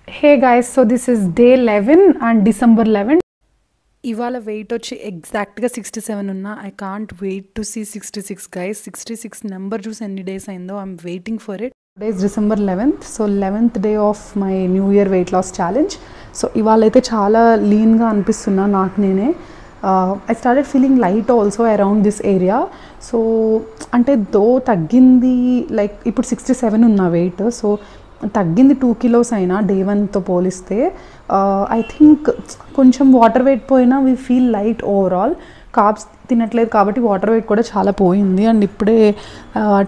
Hey guys, so this is day 11 and December 11. ఇవాళ wait వచ్చి ఎగ్జాక్ట్గా 67 ఉన్నా. I can't wait to see 66 guys. 66 number చూసి ఎన్ని డేస్ అయిందో. I'm waiting for it. Today is December 11th, so 11th day of my new year weight loss challenge. So ఇవాళ అయితే చాలా లీన్గా అనిపిస్తున్నా నాకు నేనే. I started feeling light also around this area. So అంటే దో తగ్గింది, లైక్ ఇప్పుడు 67 ఉన్న వెయిట్. సో తగ్గింది 2 kilos అయినా డే 1తో పోలిస్తే. ఐ థింక్ కొంచెం వాటర్ వెయిట్ పోయినా we feel light overall. Carbs తినట్లేదు కాబట్టి వాటర్ వెయిట్ కూడా చాలా పోయింది. అండ్ ఇప్పుడే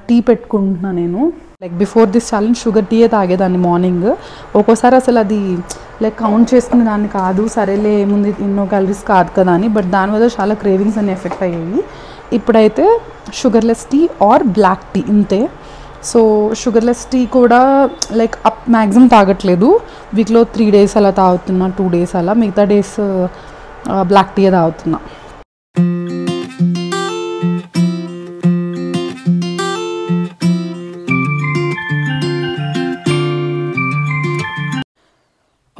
టీ పెట్టుకుంటున్నాను నేను. Like before this challenge sugar టీయే తాగేదాన్ని మార్నింగ్. ఒక్కోసారి అసలు అది లైక్ కౌంట్ చేసుకునే దాన్ని కాదు, సరేలే ఏముంది ఎన్నో క్యాలరీస్ కాదు కదా అని. బట్ దానివల్ల చాలా క్రేవింగ్స్ అన్ని ఎఫెక్ట్ అయ్యాయి. ఇప్పుడైతే sugarless tea or black tea ఇంతే. సో షుగర్లెస్ టీ కూడా లైక్ మ్యాక్సిమం తాగట్లేదు. వీక్లో 3 days అలా తాగుతున్నా, 2 days అలా. మిగతా డేస్ బ్లాక్ టీ తాగుతున్నా.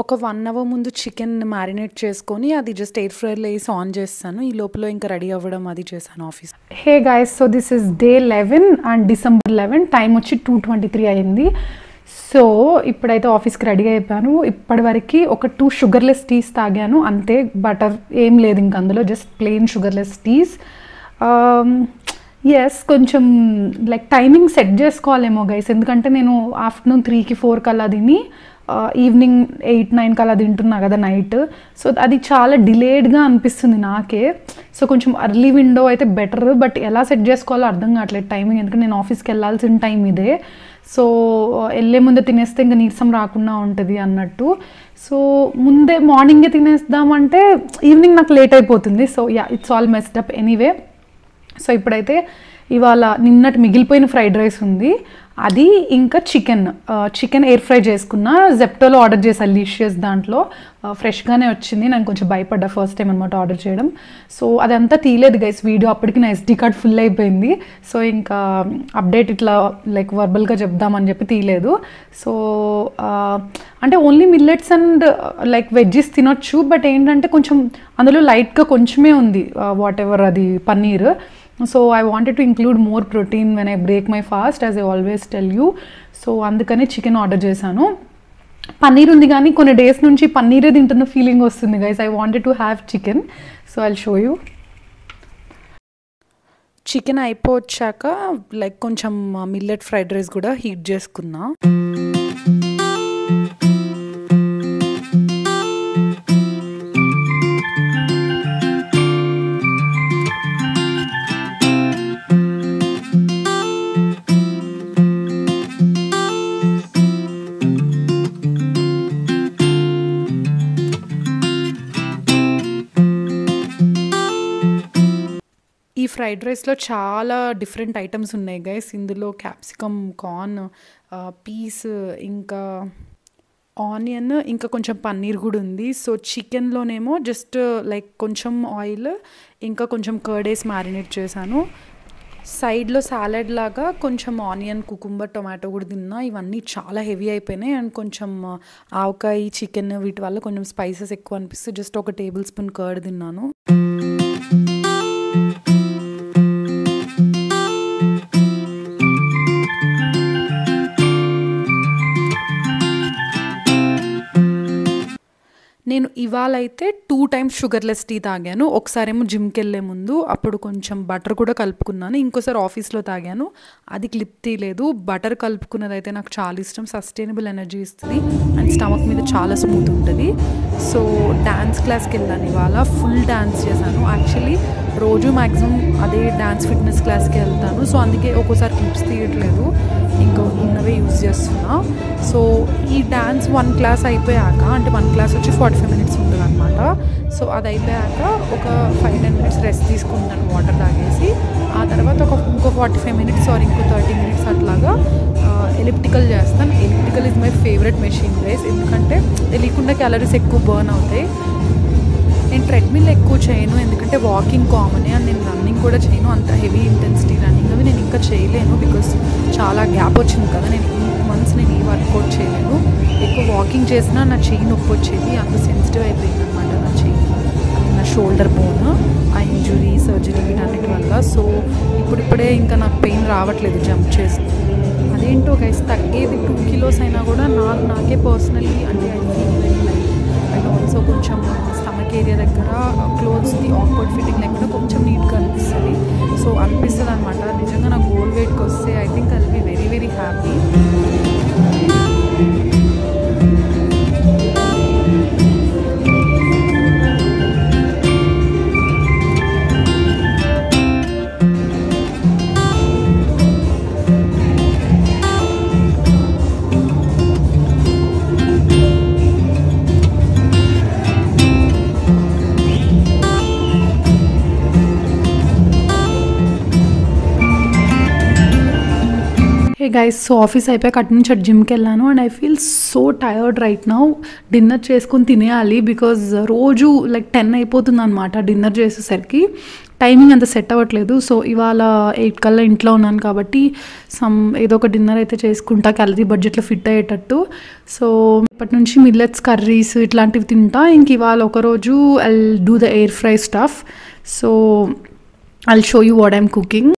ఒక 1 hour ముందు చికెన్ మ్యారినేట్ చేసుకొని అది జస్ట్ ఎయిర్ ఫ్రైర్లో వేసి ఆన్ చేస్తాను. ఈ లోపల ఇంకా రెడీ అవ్వడం అది చేశాను office. Hey guys, so this is day 11 and December 11. Time వచ్చి 2:23 అయింది. సో ఇప్పుడైతే ఆఫీస్కి రెడీ అయిపోయాను. ఇప్పటివరకు ఒక 2 షుగర్లెస్ టీస్ తాగాను అంతే. బటర్ ఏం లేదు ఇంక అందులో, just plain sugarless teas. Yes, కొంచెం లైక్ టైమింగ్ సెట్ చేసుకోవాలేమో గైస్, ఎందుకంటే నేను ఆఫ్టర్నూన్ 3కి 4కి అలా తిని ఈవినింగ్ 8-9కి అలా తింటున్నా కదా నైట్. సో అది చాలా డిలేడ్గా అనిపిస్తుంది నాకే. సో కొంచెం అర్లీ విండో అయితే బెటర్. బట్ ఎలా సెట్ చేసుకోవాలో అర్థం కావట్లేదు టైమింగ్, ఎందుకంటే నేను ఆఫీస్కి వెళ్ళాల్సిన టైం ఇదే. సో వెళ్ళే ముందే తినేస్తే ఇంకా నీరసం రాకుండా ఉంటుంది అన్నట్టు. సో ముందే మార్నింగే తినేద్దామంటే ఈవినింగ్ నాకు లేట్ అయిపోతుంది. So yeah, it's all messed up anyway. So ఇప్పుడైతే ఇవాళ నిన్నటి మిగిలిపోయిన ఫ్రైడ్ రైస్ ఉంది, అది ఇంకా చికెన్ ఎయిర్ ఫ్రై చేసుకున్నా. జెప్టోలో ఆర్డర్ చేశాను లీషియస్, దాంట్లో ఫ్రెష్గానే వచ్చింది. నేను కొంచెం భయపడ్డా ఫస్ట్ టైం అనమాట ఆర్డర్ చేయడం. సో అదంతా తీయలేదు గైస్ వీడియో, అప్పటికి నా SD కార్డ్ ఫుల్ అయిపోయింది. సో ఇంకా అప్డేట్ ఇట్లా లైక్ వర్బల్గా చెప్దామని చెప్పి తీయలేదు. సో అంటే only millets and like veggies తినొచ్చు. బట్ ఏంటంటే కొంచెం అందులో లైట్గా కొంచెమే ఉంది వాట్ ఎవర్ అది paneer. So I wanted to include more protein when I break my fast, as I always tell you. So అందుకని చికెన్ ఆర్డర్ చేశాను. పన్నీర్ ఉంది కానీ కొన్ని డేస్ నుంచి పన్నీరే తింటున్న ఫీలింగ్ వస్తుంది guys. I wanted to have chicken, so I'll show you. Chicken అయిపోవచ్చాక లైక్ కొంచెం మిల్లెట్ ఫ్రైడ్ రైస్ కూడా హీట్ చేసుకున్నా. ఈ ఫ్రైడ్ రైస్లో చాలా డిఫరెంట్ ఐటమ్స్ ఉన్నాయి గైస్. ఇందులో క్యాప్సికమ్, కార్న్, పీస్, ఇంకా ఆనియన్, ఇంకా కొంచెం పన్నీర్ కూడా ఉంది. సో చికెన్లోనేమో జస్ట్ లైక్ కొంచెం ఆయిల్, ఇంకా కొంచెం కర్డ్ వేసి మ్యారినేట్ చేశాను. సైడ్లో సాలెడ్ లాగా కొంచెం ఆనియన్, కుకుంబర్, టొమాటో కూడా తిన్నా. ఇవన్నీ చాలా హెవీ అయిపోయినాయి. అండ్ కొంచెం ఆవకాయ, చికెన్ వీటి వల్ల కొంచెం స్పైసెస్ ఎక్కువ అనిపిస్తే జస్ట్ ఒక టేబుల్ స్పూన్ కర్డ్ తిన్నాను. నేను ఇవాళ అయితే 2 times షుగర్లెస్ టీ తాగాను. ఒకసారేమో జిమ్కి వెళ్ళే ముందు, అప్పుడు కొంచెం బటర్ కూడా కలుపుకున్నాను. ఇంకోసారి ఆఫీస్లో తాగాను, అది క్లిప్ తీయలేదు. బటర్ కలుపుకున్నది అయితే నాకు చాలా ఇష్టం. సస్టైనబుల్ ఎనర్జీ ఇస్తుంది అండ్ స్టమక్ మీద చాలా స్మూత్ ఉంటుంది. సో డాన్స్ క్లాస్కి వెళ్ళాను ఇవాళ. ఫుల్ డాన్స్ చేశాను. యాక్చువల్లీ రోజు మ్యాక్సిమం అదే డాన్స్ ఫిట్నెస్ క్లాస్కి వెళ్తాను. సో అందుకే ఒక్కోసారి క్లిప్స్ తీయట్లేదు, ఇంకా ఉన్నవే యూజ్ చేస్తున్నా. సో ఈ డాన్స్ 1 class అయిపోయాక, అంటే 1 class వచ్చి 45 minutes ఉంటుంది అనమాట. సో అది అయిపోయాక ఒక 5-10 minutes రెస్ట్ తీసుకుంటాను వాటర్ తాగేసి. ఆ తర్వాత ఇంకో 45 minutes ఆర్ ఇంకో 30 minutes అట్లాగా ఎలిప్టికల్ చేస్తాను. Elliptical is my favourite machine guys, ఎందుకంటే తెలియకుండా క్యాలరీస్ ఎక్కువ బర్న్ అవుతాయి. నేను ట్రెడ్మిల్ ఎక్కువ చేయను, ఎందుకంటే వాకింగ్ కామనే, అండ్ నేను రన్నింగ్ కూడా చేయను, అంత హెవీ ఇంటెన్సిటీ రన్నింగ్ అవి నేను ఇంకా చేయలేను, బికాస్ చాలా గ్యాప్ వచ్చింది కదా. నేను ఈ మంత్స్ నేను ఈ వర్కౌట్ చేయలేను. ఎక్కువ వాకింగ్ చేసినా నా చెయ్యి నొప్పి వచ్చేది, అంత సెన్సిటివ్ అయిపోయింది అనమాట నా చెయ్యి, అది నా షోల్డర్ బోన్, ఆ ఇంజురీ సర్జరీ వీటన్నిటి వల్ల. సో ఇప్పుడిప్పుడే ఇంకా నాకు పెయిన్ రావట్లేదు జంప్ చేసి. అదేంటో గైస్, తగ్గేది 2 kilos అయినా కూడా నాకే పర్సనలీ అంటే I feel very light. And also కొంచెం స్టమక్ ఏరియా దగ్గర క్లోత్స్ది ఆక్వర్డ్ ఫిట్టింగ్ లేకుండా కొంచెం నీట్గా అనిపిస్తుంది. సో అనిపిస్తుంది అనమాట. నిజంగా నా గోల్ వెయిట్కి వస్తే I think I will be very very happy. Hey guys, so office అయిపోయాక అటు నుంచి జిమ్కి వెళ్ళాను, and I feel so tired right now. Dinner చేసుకొని తినేయాలి, బికాజ్ రోజు లైక్ 10 అయిపోతుంది అనమాట డిన్నర్ చేసేసరికి. టైమింగ్ అంత సెట్ అవ్వట్లేదు. సో ఇవాళ 8 కల్లా ఇంట్లో ఉన్నాను కాబట్టి ఏదో ఒక డిన్నర్ అయితే చేసుకుంటా, క్యాలరీ బడ్జెట్లో ఫిట్ అయ్యేటట్టు. సో ఇప్పటి నుంచి మిల్లెట్స్ కర్రీస్ ఇట్లాంటివి తింటా. ఇంక ఇవాళ ఒకరోజు I do the air fry stuff. So I show you what I'm cooking.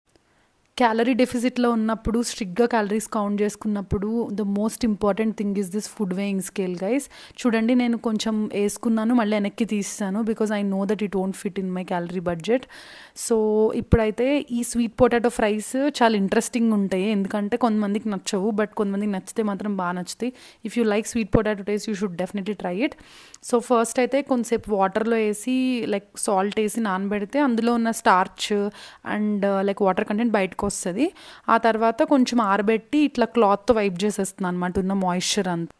Calorie డెఫిసిట్లో ఉన్నప్పుడు, స్ట్రిక్ట్గా క్యాలరీస్ కౌంట్ చేసుకున్నప్పుడు the most important thing is this food weighing scale guys. చూడండి, నేను కొంచెం వేసుకున్నాను, మళ్ళీ వెనక్కి తీస్తాను, because I know that it don't fit in my calorie budget. So ఇప్పుడైతే ఈ స్వీట్ పొటాటో ఫ్రైస్ చాలా ఇంట్రెస్టింగ్ ఉంటాయి, ఎందుకంటే కొంతమందికి నచ్చవు, బట్ కొంతమందికి నచ్చితే మాత్రం బాగా నచ్చుతాయి. If you like sweet potato taste, you should definitely try it. So first అయితే కొంతసేపు వాటర్లో వేసి లైక్ సాల్ట్ వేసి నానబెడితే అందులో ఉన్న starch and like water content బయటకు వస్తుంది. ఆ తర్వాత కొంచెం ఆరబెట్టి ఇట్లా క్లాత్తో వైప్ చేసేస్తుంది అనమాట ఉన్న మాయిశ్చర్ అంతా.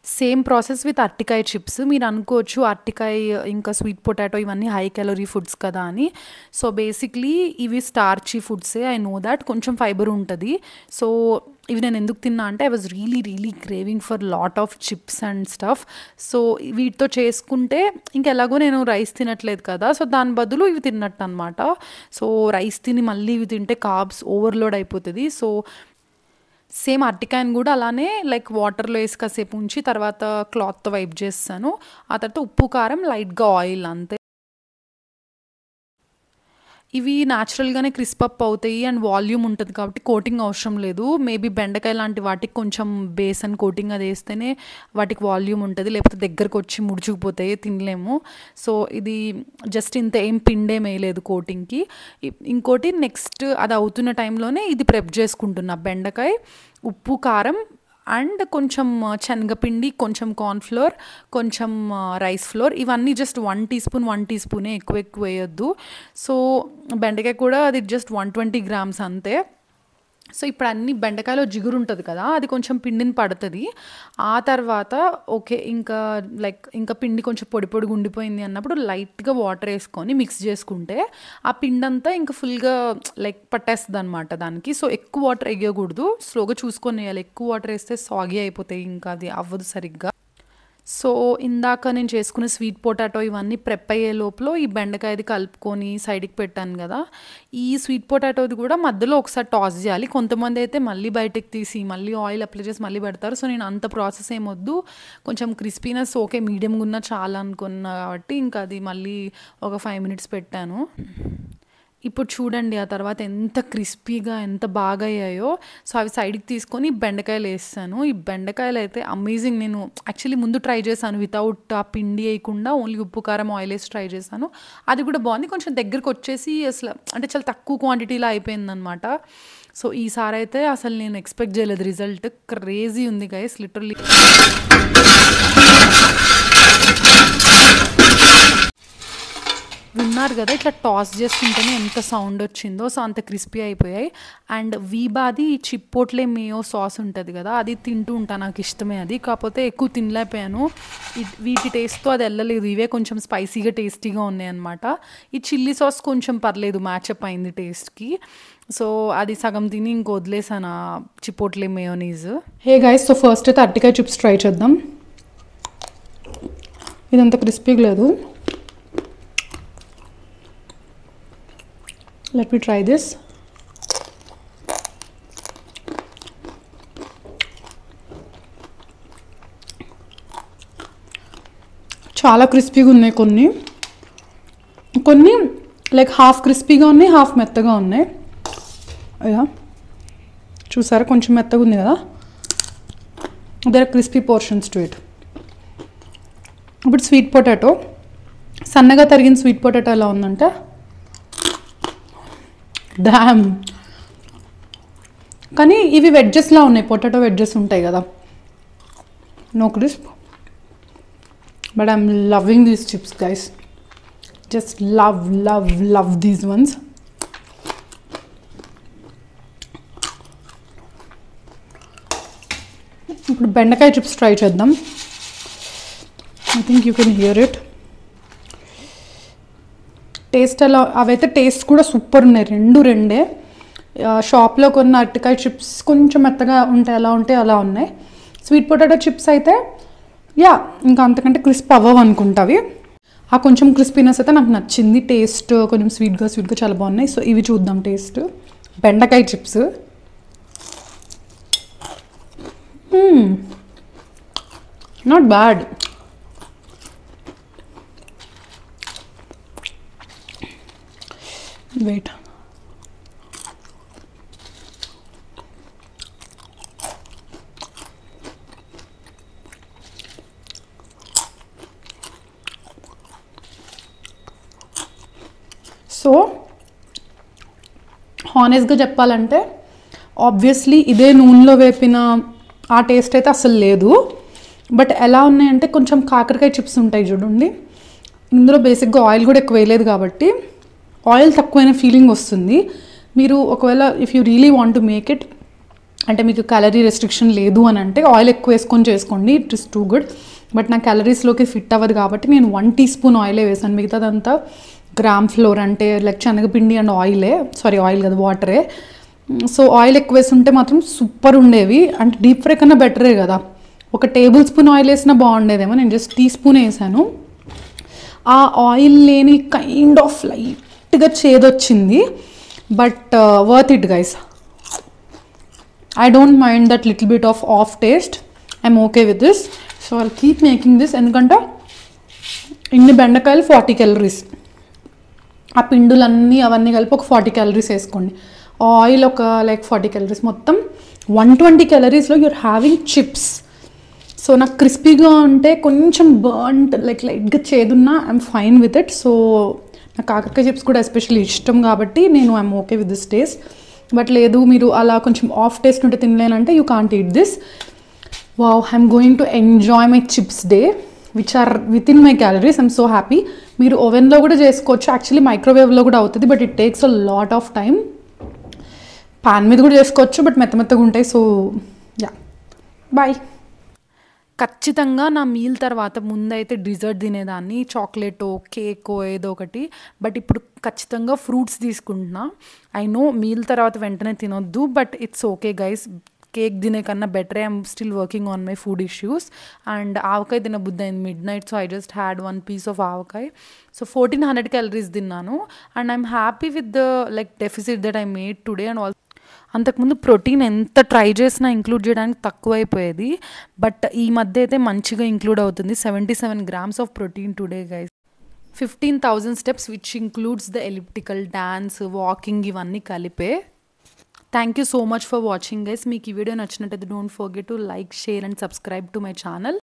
సేమ్ ప్రాసెస్ విత్ అరటికాయ చిప్స్. మీరు అనుకోవచ్చు అరటికాయ ఇంకా స్వీట్ పొటాటో ఇవన్నీ హై క్యాలరీ ఫుడ్స్ కదా అని. సో బేసిక్లీ ఇవి స్టార్చీ ఫుడ్సే, ఐ నో దాట్. కొంచెం ఫైబర్ ఉంటుంది. సో ఇవి నేను ఎందుకు తిన్నా అంటే I was really craving for lot of chips and stuff. So వీటితో చేసుకుంటే ఇంకెలాగో నేను రైస్ తినట్లేదు కదా, సో దాని బదులు ఇవి తిన్నట్టు అనమాట. సో రైస్ తిని మళ్ళీ ఇవి తింటే కార్బ్స్ ఓవర్లోడ్ అయిపోతుంది. సో సేమ్ అరటికాయని కూడా అలానే లైక్ వాటర్లో వేసి కాసేపు ఉంచి తర్వాత క్లాత్తో వైప్ చేస్తాను. ఆ తర్వాత ఉప్పు, కారం, లైట్గా ఆయిల్, అంతే. ఇవి న్యాచురల్గానే క్రిస్ప్ అప్ అవుతాయి అండ్ వాల్యూమ్ ఉంటుంది కాబట్టి కోటింగ్ అవసరం లేదు. మేబీ బెండకాయ లాంటి వాటికి కొంచెం బేసన్ కోటింగ్ అది వేస్తేనే వాటికి వాల్యూమ్ ఉంటుంది, లేకపోతే దగ్గరకు వచ్చి ముడుచుకుపోతాయి, తినలేము. సో ఇది జస్ట్ ఇంత ఏం పిండేం వేయలేదు కోటింగ్కి. ఇంకోటి నెక్స్ట్ అది అవుతున్న టైంలోనే ఇది ప్రెప్ చేసుకుంటున్నా. బెండకాయ, ఉప్పు, కారం అండ్ కొంచెం శనగపిండి, కొంచెం కార్న్ఫ్లోర్, కొంచెం రైస్ ఫ్లోర్, ఇవన్నీ జస్ట్ 1 teaspoon ఎక్కువ వేయొద్దు. సో బెండకాయ కూడా అది జస్ట్ 120 grams అంతే. సో ఇప్పుడు అన్ని బెండకాయలో జిగురు ఉంటుంది కదా, అది కొంచెం పిండిని పడుతుంది. ఆ తర్వాత ఓకే, ఇంకా పిండి కొంచెం పొడి ఉండిపోయింది అన్నప్పుడు లైట్గా వాటర్ వేసుకొని మిక్స్ చేసుకుంటే ఆ పిండి అంతా ఇంకా ఫుల్గా లైక్ పట్టేస్తుంది అనమాట దానికి. సో ఎక్కువ వాటర్ వేయకూడదు, స్లోగా చూసుకొని వేయాలి. ఎక్కువ వాటర్ వేస్తే సాగి అయిపోతాయి, ఇంకా అది అవ్వదు సరిగ్గా. సో ఇందాక నేను చేసుకున్న స్వీట్ పొటాటో ఇవన్నీ ప్రెప్ అయ్యే లోపల ఈ బెండకాయది కలుపుకొని సైడ్కి పెట్టాను కదా, ఈ స్వీట్ పొటాటోది కూడా మధ్యలో ఒకసారి టాస్ చేయాలి. కొంతమంది అయితే మళ్ళీ బయటకు తీసి మళ్ళీ ఆయిల్ అప్లై చేసి మళ్ళీ పెడతారు. సో నేను అంత ప్రాసెస్ ఏమొద్దు, కొంచెం క్రిస్పీనెస్ ఓకే మీడియంగా ఉన్నా చాలా అనుకున్నా కాబట్టి ఇంకా అది మళ్ళీ ఒక 5 minutes పెట్టాను. ఇప్పుడు చూడండి ఆ తర్వాత ఎంత క్రిస్పీగా ఎంత బాగా అయ్యాయో. సో అవి సైడ్కి తీసుకొని బెండకాయలు వేస్తాను. ఈ బెండకాయలు అయితే అమేజింగ్. నేను యాక్చువల్లీ ముందు ట్రై చేశాను వితౌట్ ఆ పిండి వేయకుండా, ఓన్లీ ఉప్పు, కారం, ఆయిల్ వేసి ట్రై చేశాను. అది కూడా బాగుంది. కొంచెం దగ్గరకు వచ్చేసి అసలు అంటే చాలా తక్కువ క్వాంటిటీలో అయిపోయిందనమాట. సో ఈసారి అయితే అసలు నేను ఎక్స్పెక్ట్ చేయలేదు రిజల్ట్. క్రేజీ ఉంది గైస్, లిటరల్లీ. విన్నారు కదా ఇట్లా టాస్ చేస్తుంటేనే ఎంత సౌండ్ వచ్చిందో. సో అంత క్రిస్పీ అయిపోయాయి. అండ్ వీబాది చిపోట్లే మేయో సాస్ ఉంటుంది కదా, అది తింటూ ఉంటాను, నాకు ఇష్టమే అది. కాకపోతే ఎక్కువ తినలేకపోయాను, వీటి టేస్ట్తో అది వెళ్ళలేదు. ఇవే కొంచెం స్పైసీగా టేస్టీగా ఉన్నాయన్నమాట. ఈ చిల్లీ సాస్ కొంచెం పర్లేదు, మ్యాచప్ అయింది టేస్ట్కి. సో అది సగం తిని ఇంక వదిలేసాను chipotle mayonnaise. Hey guys, so first అయితే అరటికాయ చిప్స్ ట్రై చేద్దాం. ఇదంతా క్రిస్పీగా లేదు. Let me try this. చాలా క్రిస్పీగా ఉన్నాయి కొన్ని కొన్ని లైక్ హాఫ్ క్రిస్పీగా ఉన్నాయి, హాఫ్ మెత్తగా ఉన్నాయి. అయ్యా చూసారా కొంచెం మెత్తగా ఉంది కదా. There are crispy portions to it. ఇప్పుడు స్వీట్ పొటాటో, సన్నగా తరిగిన స్వీట్ పొటాటో ఎలా ఉందంటే డామ్. కానీ ఇవి వెడ్జెస్లా ఉన్నాయి, పొటాటో వెడ్జెస్ ఉంటాయి కదా, no crisp. But I'm loving these chips guys. Just love love love these ones. ఇప్పుడు బెండకాయ చిప్స్ ట్రై చేద్దాం. I think you can hear it. Taste ఎలా, అవైతే టేస్ట్ కూడా సూపర్ ఉన్నాయి, రెండే. షాప్లో కొన్న అరటికాయ చిప్స్ కొంచెం మెత్తగా ఉంటాయి, ఎలా ఉంటాయి అలా ఉన్నాయి. స్వీట్ పొటాటో చిప్స్ అయితే యా ఇంకా అంతకంటే క్రిస్ప్ అవ్వవు అనుకుంటావి. ఆ కొంచెం క్రిస్పీనెస్ అయితే నాకు నచ్చింది. టేస్ట్ కొంచెం స్వీట్గా చాలా బాగున్నాయి. సో ఇవి చూద్దాం టేస్ట్. బెండకాయ chips not bad. Wait, so హానెస్ట్గా చెప్పాలంటే ఆబ్వియస్లీ ఇదే నూనెలో వేపిన ఆ టేస్ట్ అయితే అసలు లేదు. బట్ ఎలా ఉన్నాయంటే కొంచెం కాకరకాయ చిప్స్ ఉంటాయి చూడండి, ఇందులో బేసిక్గా ఆయిల్ కూడా ఎక్కువ వేయలేదు కాబట్టి ఆయిల్ తక్కువైన ఫీలింగ్ వస్తుంది. మీరు ఒకవేళ if you really want to make it, అంటే మీకు క్యాలరీ రెస్ట్రిక్షన్ లేదు అని అంటే ఆయిల్ ఎక్కువ వేసుకొని చేసుకోండి, it is too good. But నా క్యాలరీస్లోకి ఫిట్ అవ్వదు కాబట్టి నేను 1 teaspoon ఆయిలే వేసాను. మిగతాదంతా గ్రామ్ ఫ్లోర్ అంటే లైక్ శనగపిండి అండ్ ఆయిలే, సారీ ఆయిల్ కదా వాటరే. సో ఆయిల్ ఎక్కువ వేసుంటే మాత్రం సూపర్ ఉండేవి. అంటే డీప్ ఫ్రై కన్నా బెటరే కదా. 1 tablespoon ఆయిల్ వేసినా బాగుండేదేమో, నేను జస్ట్ teaspoon వేసాను. ఆ ఆయిల్ లేని కైండ్ ఆఫ్ లైట్గా చేదొచ్చింది, but worth it guys. I don't mind that little bit of off taste. I'm okay with this. So I'll keep making this. ఎందుకంటే ఇన్ని బెండకాయలు 40 calories. ఆ పిండులన్నీ అవన్నీ కలిపి ఒక 40 calories వేసుకోండి. ఆయిల్ ఒక లైక్ 40 calories, మొత్తం 120 calories you are having chips. So నాకు క్రిస్పీగా ఉంటే కొంచెం బర్న్డ్ లైక్ లైట్గా చేదున్నా I'm fine with it. So నాకు కాకరకాయ చిప్స్ కూడా ఎస్పెషల్లీ ఇష్టం కాబట్టి నేను I'm okay with this taste. But లేదు మీరు అలా కొంచెం ఆఫ్ టేస్ట్ ఉంటే తినలేనంటే you can't eat this. Wow, I'm going to enjoy my chips day which are within my calories. I'm so happy. మీరు ఓవెన్లో కూడా చేసుకోవచ్చు, యాక్చువల్లీ మైక్రోవేవ్లో కూడా అవుతుంది, but it takes a lot of time. Pan మీద కూడా చేసుకోవచ్చు, బట్ మెత్తగా ఉంటాయి. So yeah, bye. ఖచ్చితంగా నా మీల్ తర్వాత ముందైతే డిజర్ట్ తినేదాన్ని, చాక్లెటో కేకో ఏదో ఒకటి. బట్ ఇప్పుడు ఖచ్చితంగా ఫ్రూట్స్ తీసుకుంటున్నా. ఐ నో మీల్ తర్వాత వెంటనే తినొద్దు, but it's okay guys. Cake తినే కన్నా better. I'm still working on my food issues. And ఆవకాయ తిన బుద్ధి అయింది midnight, so I just had 1 piece of avakaya. So 1400 calories తిన్నాను. And I'm happy with the like deficit that I made today. And also అంతకుముందు protein ఎంత try చేసినా include చేయడానికి తక్కువైపోయేది, బట్ ఈ మధ్య అయితే మంచిగా ఇంక్లూడ్ అవుతుంది. 77 grams of protein today guys. 15,000 steps which includes the elliptical, dance, walking ఇవన్నీ కలిపే. Thank you so much for watching guys. మీకు ఈ వీడియో నచ్చినట్టయితే don't forget to like, share and subscribe to my channel.